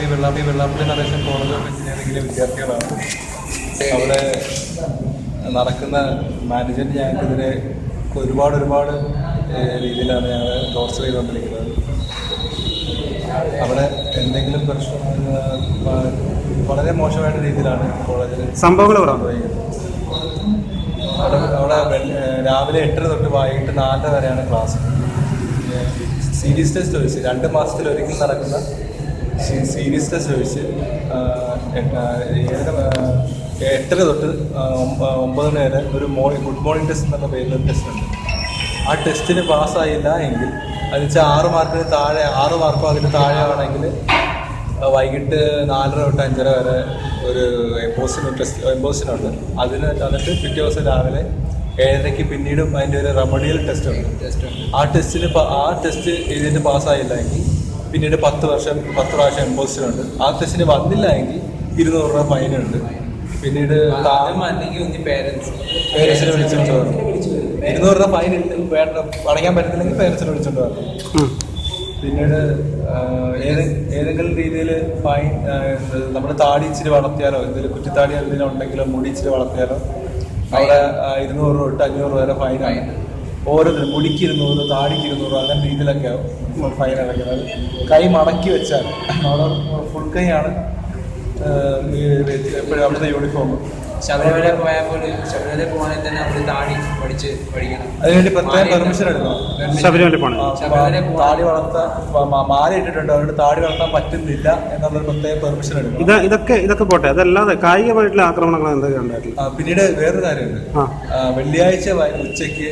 Shri Vellappally Natesan college of എഞ്ചിനീയറിംഗിലെ വിദ്യാർത്ഥികളാണ്. അവിടെ നടക്കുന്ന മാനേജ്മെൻറ്റ് ഞങ്ങൾക്കെതിരെ ഒരുപാട് രീതിയിലാണ് ഞങ്ങൾ ടോർച്ചർ ചെയ്തുകൊണ്ടിരിക്കുന്നത്. അവിടെ എന്തെങ്കിലും പ്രശ്നം വളരെ മോശമായിട്ട് രീതിയിലാണ് കോളേജിൽ സംഭവങ്ങൾ അവിടെ രാവിലെ 8 തൊട്ട് വൈകിട്ട് 4 വരെയാണ് ക്ലാസ്. സീരീസ് ടെസ്റ്റ് ചോദിച്ച് 2 മാസത്തിലൊരിക്കൽ നടക്കുന്ന സീരീസ് ടെസ്റ്റ് ചോദിച്ച് 8 തൊട്ട് 9 വരെ ഒരു ഗുഡ് മോർണിംഗ് ടെസ്റ്റ് എന്നുള്ള പേരിലൊരു ടെസ്റ്റ് ഉണ്ട്. ആ ടെസ്റ്റിന് പാസ്സായില്ല എങ്കിൽ അത് വെച്ചാൽ 6 മാർക്കിന് താഴെ 6 മാർക്കോ അതിന് താഴെ ആണെങ്കിൽ വൈകിട്ട് 4:30 തൊട്ട് 5:30 വരെ ഒരു എംബോസിനുണ്ട്. എന്നിട്ട് പിറ്റേ ദിവസം രാവിലെ 7:30 പിന്നീടും അതിൻ്റെ ഒരു റെമഡിയൽ ടെസ്റ്റ് ഉണ്ട്. ആ ടെസ്റ്റ് എഴുതിയിട്ട് പാസ്സായില്ല എങ്കിൽ പിന്നീട് 10 പ്രാവശ്യം എംബോസിനുണ്ട്. ആ ടെസ്റ്റിന് വന്നില്ല എങ്കിൽ 200 രൂപ ഫൈനുണ്ട്. പിന്നീട് പേരൻസിനെ വിളിച്ചോണ്ട് വരണം. 200 രൂപ ഫൈൻ വേണ്ട അടയ്ക്കാൻ പറ്റത്തില്ലെങ്കിൽ പേരൻസിനെ വിളിച്ചോണ്ട് വരണം. പിന്നീട് ഏതെങ്കിലും രീതിയിൽ ഫൈൻ നമ്മുടെ താടി ഇച്ചിരി വളർത്തിയാലോ എന്തെങ്കിലും കുറ്റിത്താടി എന്തെങ്കിലും ഉണ്ടെങ്കിലോ മുടി ഇച്ചിരി വളർത്തിയാലോ അവിടെ 200 തൊട്ട് 500 വരെ ഫൈനായി. ഓരോന്നിനും മുടിക്ക് 200, താടിക്ക് 200 അങ്ങനെ രീതിയിലൊക്കെ ഫൈൻ അടയ്ക്കുന്നത്. കൈ മടക്കി വെച്ചാൽ അവിടെ ഫുൾ കൈയാണ് എപ്പോഴും അവിടുത്തെ യൂണിഫോം. ശബരിമല പോകാണെങ്കിൽ തന്നെ അവിടെ താടി പഠിക്കണം. അതിനുവേണ്ടി പ്രത്യേക പെർമിഷൻ എടുക്കണം. താടി വളർത്താൻ മാല ഇട്ടിട്ടുണ്ട്, അതുകൊണ്ട് താടി വളർത്താൻ പറ്റുന്നില്ല എന്നുള്ളൊരു പ്രത്യേക പെർമിഷൻ എടുക്കണം. ഇതൊക്കെ പോട്ടെ, അതല്ലാതെ കായികമായിട്ടുള്ള ആക്രമണങ്ങൾ എന്തൊക്കെയുണ്ടായിട്ടില്ല. പിന്നീട് വേറൊരു കാര്യമുണ്ട്. വെള്ളിയാഴ്ച ഉച്ചയ്ക്ക്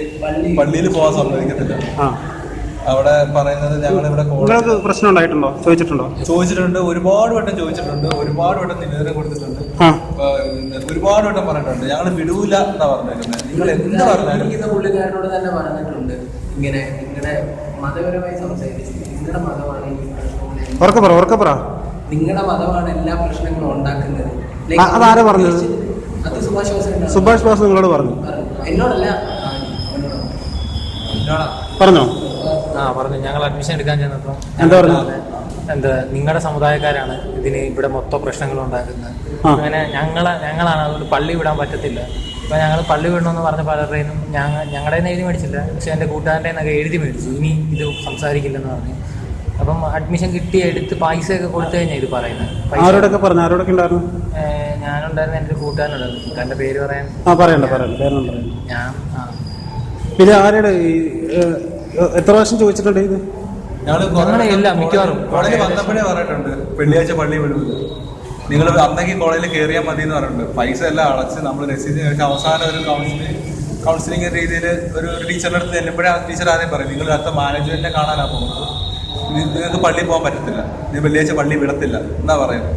പള്ളിയിൽ പോകാൻ സമ്മതിക്കത്തില്ല. അവിടെ പറയുന്നത് ഞങ്ങളിവിടെ പ്രശ്നം ഉണ്ടായിട്ടുണ്ടോ, ചോദിച്ചിട്ടുണ്ട്, ഒരുപാട് വട്ടം ചോദിച്ചിട്ടുണ്ട്, ഒരുപാട് വട്ടം നിവേദനം കൊടുത്തിട്ടുണ്ട്, ഒരുപാട് വട്ടം പറഞ്ഞിട്ടുണ്ട്. ഞങ്ങൾ വിടൂല എന്നാ പറഞ്ഞിരിക്കുന്നത്. നിങ്ങൾ എന്ത് പറഞ്ഞാലും പുള്ളിക്കാരനോട് തന്നെ പറഞ്ഞിട്ടുണ്ട് ഇങ്ങനെ നിങ്ങളുടെ മതപരമായി സംസാരിച്ച് നിങ്ങളുടെ മതമാണ് നിങ്ങളുടെ മതമാണ് എല്ലാ പ്രശ്നങ്ങളും ഉണ്ടാക്കുന്നത്. അതാരാ പറഞ്ഞത്? അത് സുഭാഷ് വാസു നിങ്ങളോട് പറഞ്ഞു? എന്നോടല്ല, പറഞ്ഞോ? പറഞ്ഞു. ഞങ്ങൾ അഡ്മിഷൻ എടുക്കാൻ ചെന്നപ്പോൾ എന്താ പറഞ്ഞു? നിങ്ങളുടെ സമുദായക്കാരാണ് ഇതിന് ഇവിടെ മൊത്തം പ്രശ്നങ്ങൾ ഉണ്ടാക്കുന്നത്. അങ്ങനെ ഞങ്ങളാണ് അതുകൊണ്ട് പള്ളി വിടാൻ പറ്റത്തില്ല. അപ്പം ഞങ്ങൾ പള്ളി വിടണമെന്ന് പറഞ്ഞ പലരുടെയും ഞങ്ങളുടെ എഴുതി മേടിച്ചില്ല, പക്ഷെ എൻ്റെ കൂട്ടുകാരൻ്റെ എന്നൊക്കെ എഴുതി മേടിച്ചു. ഇനി ഇത് സംസാരിക്കില്ലെന്ന് പറഞ്ഞു. അപ്പം അഡ്മിഷൻ കിട്ടി എടുത്ത് പൈസയൊക്കെ കൊടുത്തു കഴിഞ്ഞാൽ ഇത് പറയുന്നത്. ഞാനുണ്ടായിരുന്നു, എൻ്റെ ഒരു കൂട്ടുകാരനുണ്ടായിരുന്നു. കൂട്ടുകാരൻ്റെ പേര് പറയാൻ ഞാൻ പിന്നെ ആരുടെ എത്ര പ്രാവശ്യം ചോദിച്ചിട്ടുണ്ട് ഇത്? ഞങ്ങളെല്ലാം മിക്കവാറും കോളേജിൽ വന്നപ്പോഴേ പറഞ്ഞിട്ടുണ്ട് വെള്ളിയാഴ്ച പള്ളി വിടുന്നത്. നിങ്ങൾ അന്നേക്ക് കോളേജിൽ കയറിയാൽ മതി എന്ന് പറഞ്ഞിട്ടുണ്ട്. പൈസ എല്ലാം അടച്ച് നമ്മൾ രസീത് അവസാനം ഒരു കൗൺസിലിംഗ് രീതിയിൽ ഒരു ടീച്ചറിൻ്റെ അടുത്ത് ചെല്ലുമ്പോഴേ ആ ടീച്ചർ ആദ്യം പറയും നിങ്ങൾ അടുത്ത മാനേജ്മെന്റിനെ കാണാനാണ് പോകുന്നത്, നിങ്ങൾക്ക് പള്ളിയിൽ പോകാൻ പറ്റത്തില്ല, നീ വെള്ളിയാഴ്ച പള്ളി വിടത്തില്ല എന്നാ പറയുന്നത്.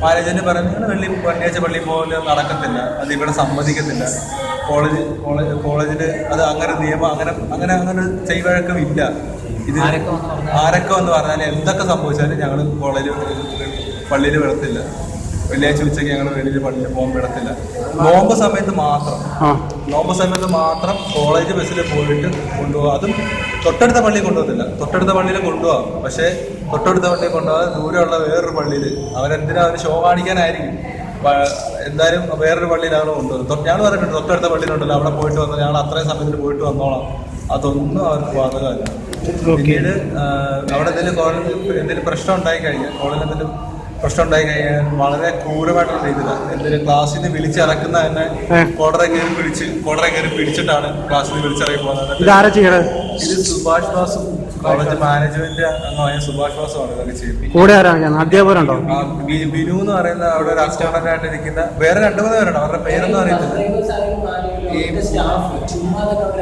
മാനേജ്മെന്റ് പറയുന്നത് നിങ്ങൾ വെള്ളിയാഴ്ച പള്ളി പോകല് നടക്കത്തില്ല, അത് ഇവിടെ സമ്മതിക്കത്തില്ല. കോളേജിൽ അത് അങ്ങനെ നിയമം അങ്ങനെ ചെയ്വഴക്കം ഇല്ല. ഇത് ആരൊക്കെ എന്ന് പറഞ്ഞാൽ എന്തൊക്കെ സംഭവിച്ചാലും ഞങ്ങൾ പള്ളിയിൽ വിടത്തില്ല. വെള്ളിയാഴ്ച ഉച്ചയ്ക്ക് ഞങ്ങൾ വെളിയിൽ പള്ളിയിൽ പോകാൻ വിടത്തില്ല. നോമ്പ് സമയത്ത് മാത്രം കോളേജ് ബസ്സിൽ പോയിട്ട് കൊണ്ടുപോകാം. അതും തൊട്ടടുത്ത പള്ളിയിൽ കൊണ്ടുപോകത്തില്ല. തൊട്ടടുത്ത പള്ളിയിൽ കൊണ്ടുപോകാം, പക്ഷേ തൊട്ടടുത്ത പള്ളിയിൽ കൊണ്ടുപോകാതെ ദൂരെയുള്ള വേറൊരു പള്ളിയിൽ അവരെന്തിനാ അവർ ഷോ കാണിക്കാനായിരിക്കും. എന്തായാലും വേറൊരു പള്ളിയിലാണ് കൊണ്ടുപോകുന്നത്. ഞങ്ങൾ പറഞ്ഞിട്ടുണ്ട് തൊട്ടടുത്ത പള്ളിയിലുണ്ടല്ലോ അവിടെ പോയിട്ട് വന്നാൽ ഞങ്ങൾ അത്രയും സമയത്തിന് പോയിട്ട് വന്നോളാം. അതൊന്നും അവർക്ക് ബാധകമല്ല. പിന്നീട് അവിടെ എന്തെങ്കിലും പ്രശ്നം ഉണ്ടായി കഴിഞ്ഞാൽ വളരെ ക്രൂരമായിട്ടുള്ള രീതിയിലാണ്. എന്തെങ്കിലും ക്ലാസ്സിൽ നിന്ന് വിളിച്ചിറക്കുന്ന തന്നെ കോടറെ കയറി പിടിച്ചിട്ടാണ് ക്ലാസ്സിൽ നിന്ന് വിളിച്ചിറങ്ങി പോകുന്നത്. ഇത് സുഭാഷ് വാസും കോളേജ് മാനേജ്മെന്റ് അംഗമായ സുഭാഷ് വാസുമാണ് ഇതൊക്കെ ചെയ്യുന്നത്. ബിനു എന്ന് പറയുന്ന അവിടെ ഒരു അസിസ്റ്റന്റ് ആയിട്ട് ഇരിക്കുന്ന വേറെ 2-3 പേരുണ്ട്. അവരുടെ പേരൊന്നും അറിയത്തില്ല.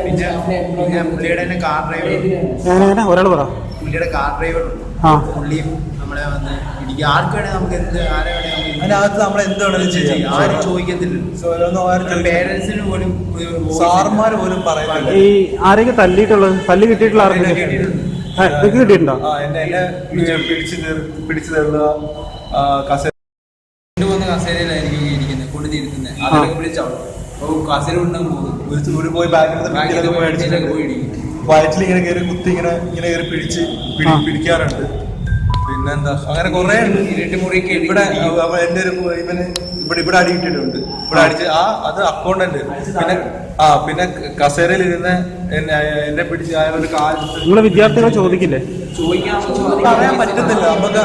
പിന്നെ പുള്ളിയുടെ തന്നെ കാർ ഡ്രൈവർ പുള്ളിയും നമ്മളെ വന്ന് ഇടിക്കുക. ആർക്ക് വേണേ നമുക്ക് അതിനകത്ത് നമ്മൾ എന്ത് വേണമെങ്കിലും ചെയ്യാം. ആരും ചോദിക്കത്തില്ല. പേരൻസിന് പോലും സാർമാർ പോലും പറയുന്നില്ല. ഈ ആരെയൊക്കെ തല്ലി കിട്ടിയിട്ടുള്ള കിട്ടിയിട്ടുണ്ടോ? എന്നെ പിടിച്ചു തള്ളുക, കസേരയിലായിരിക്കും ഇരിക്കുന്നത്, കൊണ്ടുതിരുത്തുന്നത്. അതൊക്കെ വിളിച്ചാവും കസേര ഉണ്ടെന്ന് പോകും. പോയി ബാഗിൽ പോയി വയറ്റിൽ ഇങ്ങനെ കയറി കുത്തി ഇങ്ങനെ കയറി പിടിക്കാറുണ്ട്. പിന്നെ പിന്നെന്താ അങ്ങനെ കുറെ ഇരുട്ടുമുറിക്ക് ഇവിടെ എന്റെ ഒരു ഇവന് ഇവിടെ അടിയിട്ടിട്ടുണ്ട്. ഇവിടെ അടിച്ച് അത് അക്കൗണ്ടന്റ്. പിന്നെ കസേരയിൽ ഇരുന്ന് എന്നെ പിടിച്ച് ഒരു നിങ്ങള് വിദ്യാർത്ഥികളെ ചോദിക്കില്ലേ? പറയാൻ പറ്റുന്നില്ല നമുക്ക്.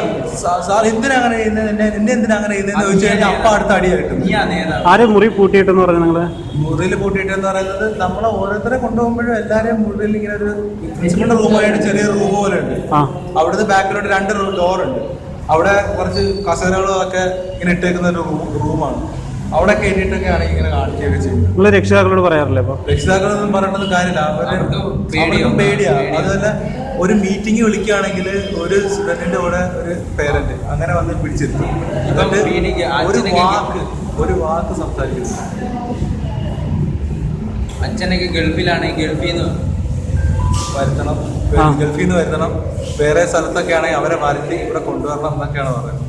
സാർ എന്തിനാ അങ്ങനെ ചെയ്യുന്നത്, എന്നെ എന്തിനാ അങ്ങനെ ചെയ്യുന്നതെന്ന് ചോദിച്ചു കഴിഞ്ഞാൽ അപ്പ അടുത്ത അടിയായിട്ട്. ആരെ മുറി പൂട്ടിയിട്ടെന്ന് പറഞ്ഞു നിങ്ങള്? മുറിയിൽ പൂട്ടിയിട്ടെന്ന് പറയുന്നത് നമ്മളെ ഓരോരുത്തരെ കൊണ്ടുപോകുമ്പോഴും എല്ലാരെയും മുറിയിൽ ഇങ്ങനെ ഒരു റൂമായിട്ട് ചെറിയ റൂം പോലെ ഉണ്ട്. അവിടുന്ന് ബാക്കിലോട്ട് 2 ഡോറുണ്ട്. അവിടെ കുറച്ച് കസേരകളും ഒക്കെ ഇങ്ങനെ ഇട്ടേക്കുന്ന ഒരു റൂമാണ്. അവിടെ കയറ്റിയിട്ടൊക്കെയാണ് ഇങ്ങനെ കാണിക്കുകയൊക്കെ ചെയ്യുന്നത്. നിങ്ങള് രക്ഷിതാക്കളോട് പറയാറില്ലേ? അപ്പൊ രക്ഷിതാക്കളൊന്നും പറയേണ്ടത് കാര്യമില്ല, അവർക്ക് പേടിയാ. അതുപോലെ ഒരു മീറ്റിംഗ് വിളിക്കുകയാണെങ്കിൽ ഒരു സ്റ്റുഡന്റിന്റെ കൂടെ ഒരു പേരന്റ് അങ്ങനെ വന്ന് പിടിച്ചിരുത്തും. ഒരു വാക്ക് സംസാരിക്കുന്നു. അച്ഛനൊക്കെ ഗൾഫിലാണെങ്കിൽ ഗൾഫിൽ നിന്ന് വരുത്തണം, വേറെ സ്ഥലത്തൊക്കെ ആണെങ്കിൽ അവരെ മാറ്റി ഇവിടെ കൊണ്ടുവരണം എന്നൊക്കെയാണ് പറയുന്നത്.